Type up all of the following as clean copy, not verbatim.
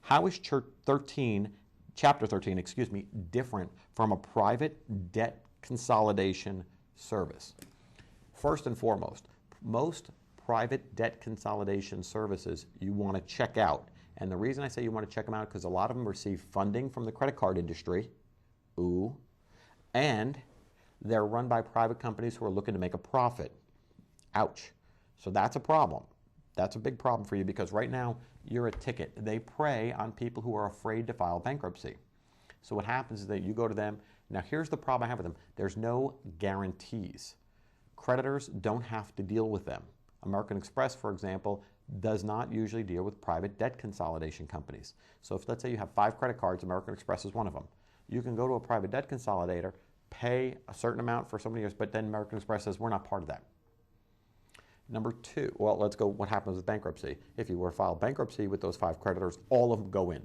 How is Chapter 13, excuse me, different from a private debt consolidation service? First and foremost, most private debt consolidation services you want to check out. And the reason I say you want to check them out is because a lot of them receive funding from the credit card industry. Ooh. And they're run by private companies who are looking to make a profit. Ouch. So that's a problem. That's a big problem for you because right now you're a ticket. They prey on people who are afraid to file bankruptcy. So what happens is that you go to them. Now here's the problem I have with them. There's no guarantees. Creditors don't have to deal with them. American Express, for example, does not usually deal with private debt consolidation companies. So if let's say you have 5 credit cards, American Express is one of them. You can go to a private debt consolidator, pay a certain amount for so many years, but then American Express says we're not part of that. Number 2, well, let's go what happens with bankruptcy. If you were to file bankruptcy with those 5 creditors, all of them go in.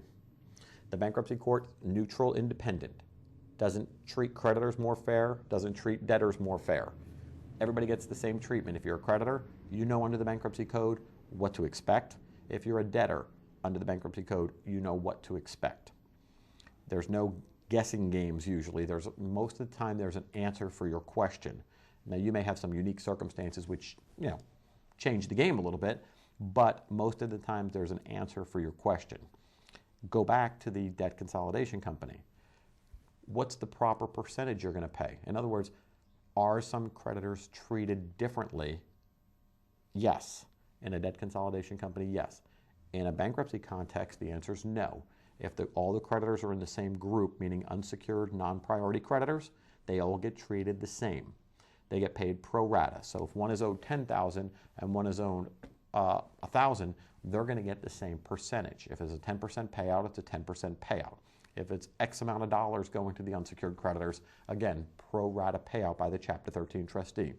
The bankruptcy court, neutral, independent, doesn't treat creditors more fair, doesn't treat debtors more fair. Everybody gets the same treatment. If you're a creditor, you know under the bankruptcy code what to expect. If you're a debtor, under the bankruptcy code, you know what to expect. There's no guessing games usually. Most of the time there's an answer for your question. Now you may have some unique circumstances which, change the game a little bit, but most of the time there's an answer for your question. Go back to the debt consolidation company. What's the proper percentage you're going to pay? In other words, are some creditors treated differently? Yes. In a debt consolidation company, yes. In a bankruptcy context, the answer is no. If all the creditors are in the same group, meaning unsecured, non-priority creditors, they all get treated the same. They get paid pro rata. So if one is owed $10,000 and one is owed $1,000, they're going to get the same percentage. If it's a 10% payout, it's a 10% payout. If it's X amount of dollars going to the unsecured creditors, again, pro rata payout by the Chapter 13 trustee.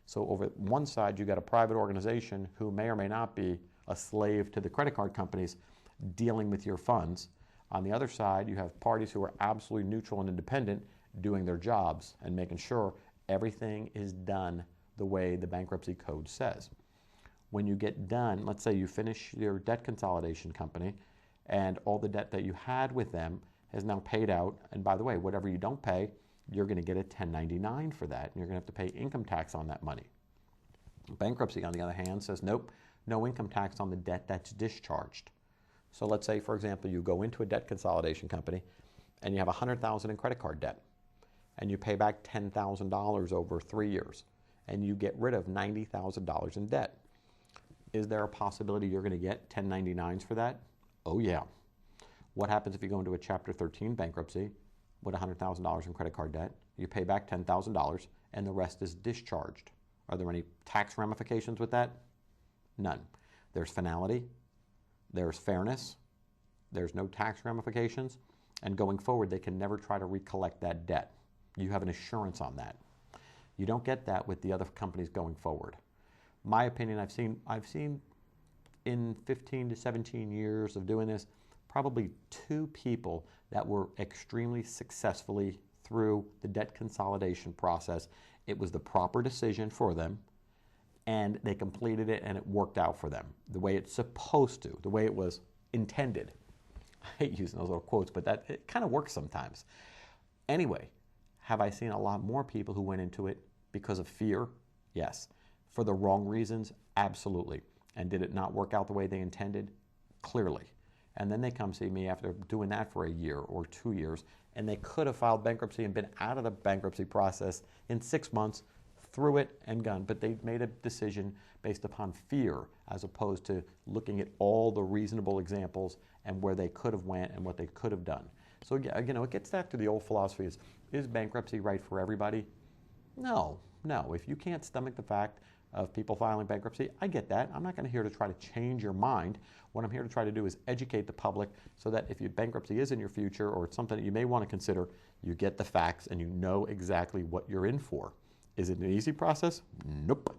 So over one side, you got a private organization who may or may not be a slave to the credit card companies dealing with your funds. On the other side, you have parties who are absolutely neutral and independent doing their jobs and making sure everything is done the way the bankruptcy code says. When you get done, let's say you finish your debt consolidation company and all the debt that you had with them has now paid out, and by the way, whatever you don't pay, you're going to get a 1099 for that, and you're going to have to pay income tax on that money. Bankruptcy, on the other hand, says nope, no income tax on the debt that's discharged. So let's say, for example, you go into a debt consolidation company and you have $100,000 in credit card debt, and you pay back $10,000 over 3 years, and you get rid of $90,000 in debt. Is there a possibility you're going to get 1099s for that? Oh yeah. What happens if you go into a Chapter 13 bankruptcy with $100,000 in credit card debt? You pay back $10,000 and the rest is discharged. Are there any tax ramifications with that? None. There's finality, there's fairness, there's no tax ramifications, and going forward they can never try to recollect that debt. You have an assurance on that. You don't get that with the other companies going forward. My opinion, I've seen in 15 to 17 years of doing this, probably 2 people that were extremely successfully through the debt consolidation process. It was the proper decision for them, and they completed it, and it worked out for them the way it's supposed to, the way it was intended. I hate using those little quotes, but it kind of works sometimes. Anyway, have I seen a lot more people who went into it because of fear? Yes. For the wrong reasons? Absolutely. And did it not work out the way they intended? Clearly. And then they come see me after doing that for a year or 2 years, and they could have filed bankruptcy and been out of the bankruptcy process in 6 months, through it and gone. But they made a decision based upon fear as opposed to looking at all the reasonable examples and where they could have went and what they could have done. So it gets back to the old philosophy is bankruptcy right for everybody? No. If you can't stomach the fact of people filing bankruptcy, I get that. I'm not here to try to change your mind. What I'm here to try to do is educate the public so that if your bankruptcy is in your future or it's something that you may want to consider, you get the facts and you know exactly what you're in for. Is it an easy process? Nope.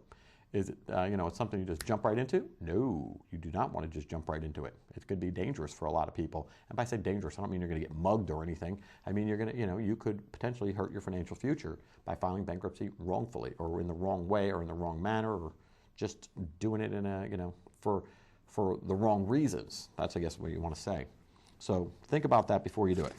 Is it, it's something you just jump right into? No, you do not want to just jump right into it. It could be dangerous for a lot of people. And by saying dangerous, I don't mean you're going to get mugged or anything. I mean you're going to, you could potentially hurt your financial future by filing bankruptcy wrongfully or in the wrong way or in the wrong manner or just doing it in a, for the wrong reasons. That's, I guess, what you want to say. So think about that before you do it.